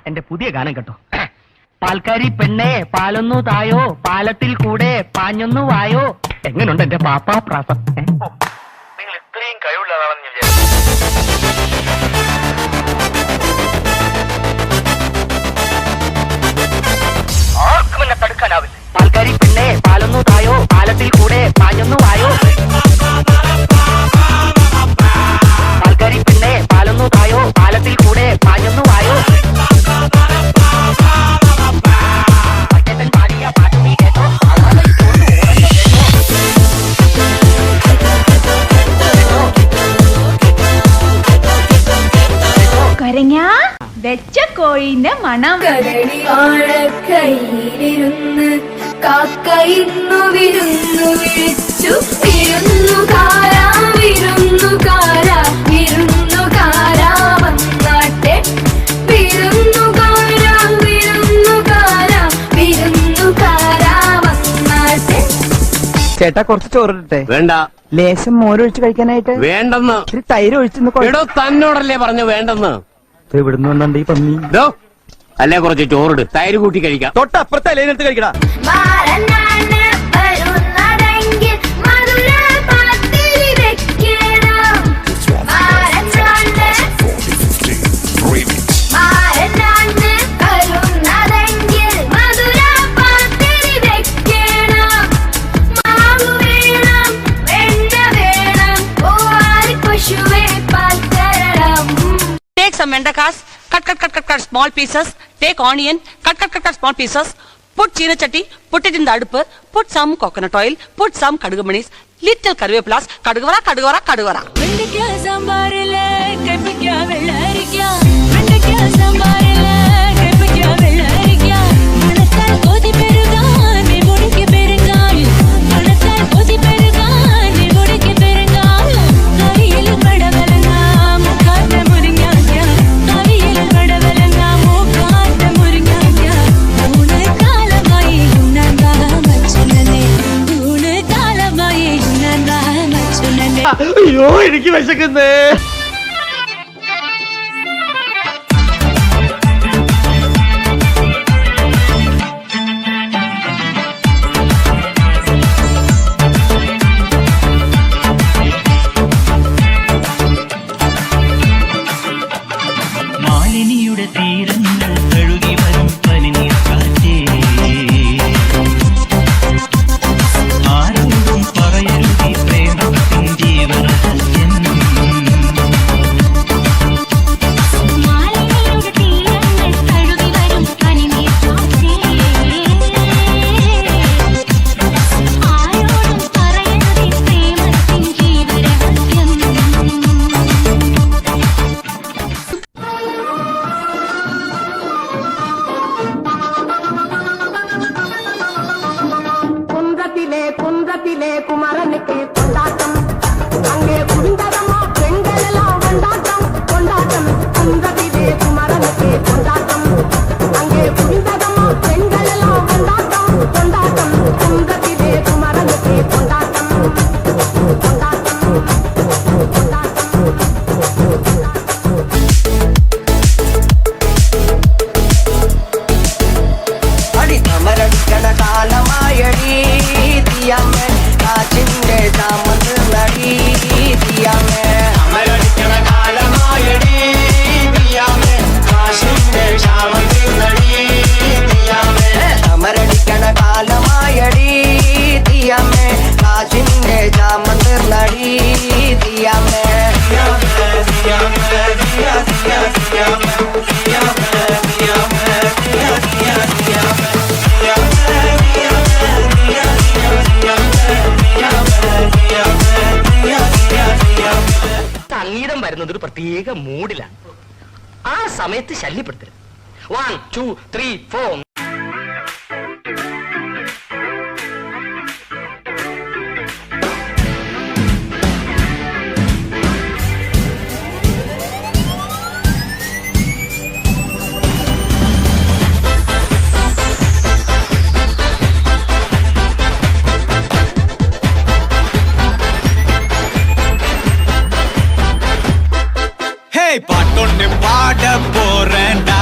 എന്റെ പുതിയ ഗാനം കേട്ടോ. പാൽക്കാരി പെണ്ണെ പാലൊന്നു തായോ, പാലത്തിൽ കൂടെ പാഞ്ഞൊന്നു വായോ. എങ്ങനുണ്ട് എന്റെ പാപ്പാ പ്രാസം? നിങ്ങൾ ഇത്രയും കഴിവുള്ളതാണെന്ന് ഞാൻ വിചാരിച്ചു. ആർക്കും എന്നെ തടുക്കാനാവില്ല. പാൽക്കാരി പെണ്ണെ പാലൊന്നു തായോ, പാലത്തിൽ കൂടെ പാഞ്ഞൊന്നു വായോ. പാൽക്കാരി പെണ്ണെ പാലൊന്നു തായോ, പാലത്തിൽ കൂടെ പാഞ്ഞൊന്നു വായോ. കരഞ്ഞാ വെച്ച കോഴിന്റെ മണം. കയ്യിലിരുന്ന് കാക്കയിരുന്നു വിരുന്നു വിളിച്ചു. വിരുന്നുകാരാ വിരുന്നുകാരാ വിരുന്നുകാരാ വന്നാട്ടെ. വിരുന്നുകാരാ വിരുന്നുകാരാ വിരുന്നുകാരാ വന്നാട്ടെ. ചേട്ടാ കുറച്ച് ചോറിട്ടെ. വേണ്ട. ലേശം മോരൊഴിച്ച് കഴിക്കാനായിട്ട്. വേണ്ടെന്ന്. ഇത്തിരി തൈര് ഒഴിച്ചു. തന്നോടല്ലേ പറഞ്ഞു വേണ്ടെന്ന്. ഇവിടുന്ന് വന്നുണ്ട് ഈ പന്നി. അല്ലേ കുറച്ച് ചോറിട്, തൈര് കൂട്ടി കഴിക്കാം. തൊട്ടപ്പുറത്തെ അലയിലെടുത്ത് കഴിക്കടാ. Take some vendakas, cut small pieces. Take onion, cut small pieces. Put china chatti, put it in the adupu. Put some coconut oil, put some kadugumanis, little karvepulas, kadugavara. വെണ്ടയ്ക്ക സാമ്പാറിലെ കൈപ്പയ്ക്ക വെള്ളരിക്ക. വെണ്ടയ്ക്ക സാമ്പാറിലെ കൈപ്പയ്ക്ക വെള്ളരിക്ക. മണത്താൽ കൊതി പെരുകാൻ മുടിക്ക് പെരുങ്കായം. മണത്താൽ കൊതി പെരുകാൻ മുടിക്ക് പെരുങ്കായം. കവിയിൽ പടവലങ്ങ മുക്കാത്ത മുരിങ്ങാക്ക. കവിയിൽ പടവലങ്ങ മുക്കാത്ത മുരിങ്ങാക്ക. ഊണ് കാലമായി ഉണ്ണാൻ മച്ചുനനെ. ഊണ് കാലമായി ഉണ്ണാൻ മച്ചുനനെ. അയ്യോ എനിക്ക് വിശക്കുന്നേ. മാലിനിയുടെ തീരങ്ങൾ കഴുകി വരും പനിനീർ കാറ്റേ. ആരോടും പറയരുതി പ്രേമത്തിൻ ജീവരഹസ്യം. മാലിനിയുടെ തീരങ്ങൾ കഴുകി വരും പനിനീർ കാറ്റേ. ആരോടും പറയരുതി പ്രേമത്തിൻ ജീവരഹസ്യം. കുன்றത്തിലെ കുമരനുക്ക് കൊണ്ടാട്ടം. അങ്ങേ കുടിന്തതമോ പെൺകളെല്ലാം കൊണ്ടാട്ടം കൊണ്ടാട്ടം. കുன்றത്തിലെ കുമരനുക്ക് കൊണ്ടാട്ടം. അങ്ങേ കുടിന്തതമോ പെൺകളെല്ലാം കൊണ്ടാട്ടം കൊണ്ടാട്ടം. കുன்றത്തിലെ കുമരനുക്ക് കൊണ്ടാട്ടം കൊണ്ടാട്ടം കൊണ്ടാട്ടം. അടിക്കണ കാലമായടി തീയമ്മേ. കാച്ചിന്റെ താമസ് നടി തീയമ്മേ. അമരടിക്കണ കാലമായടി തീയാമേ. കാശിന്റെ ക്ഷാമത്തിൽ നടി തീയാമേ. അമരടിക്കണ കാലമായടി തീയമ്മേ. കാച്ചിന്റെ താമസ് നടി തീയമ്മേ. സംഗീതം വരുന്നത് ഒരു പ്രത്യേക മൂഡിലാണ്. ആ സമയത്ത് ശല്യപ്പെടുത്തരുത്. 1 2 3 4. பாட்டொன்னு பாட போறேன்டா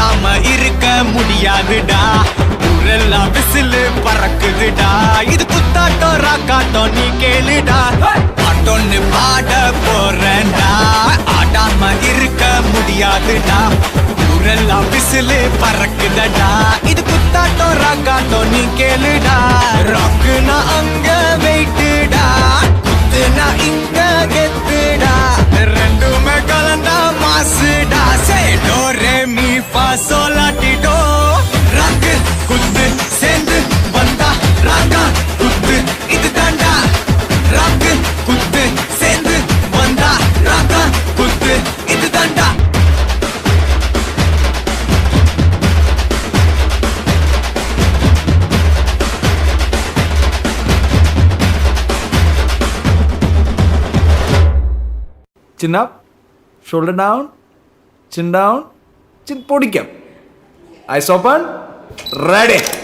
ஆடாம இருக்க முடியாதுடா ஊரெல்லாம் விசிலு பறக்குதுடா இது குத்தாட்டம் ராக்காட்டம் நீ கேளுடா பாட்டொன்னு பாட போறேன்டா ஆடாம இருக்க முடியாதுடா ஊரெல்லாம் விசிலு பறக்குதடா இது குத்தாட்டம் ராக்காட்டம் நீ கேளுடா ராக்குனா அங்க வெயிட்டுடா குத்துனா இங்க கெத்துடா ரெண்டுமே கலந்தா மாசுடா சே டோ ரே மீ ஃபா சோலாட்டிடோ ராக்கு குத்து சேர்ந்து வந்தா ராக்கா குத்து இது தாண்டா ராக்கு குத்து சேர்ந்து வந்தா ராக்கா குத்து இது தாண்டா Chin up, shoulder down, chin down, chin podium. Eyes open, ready.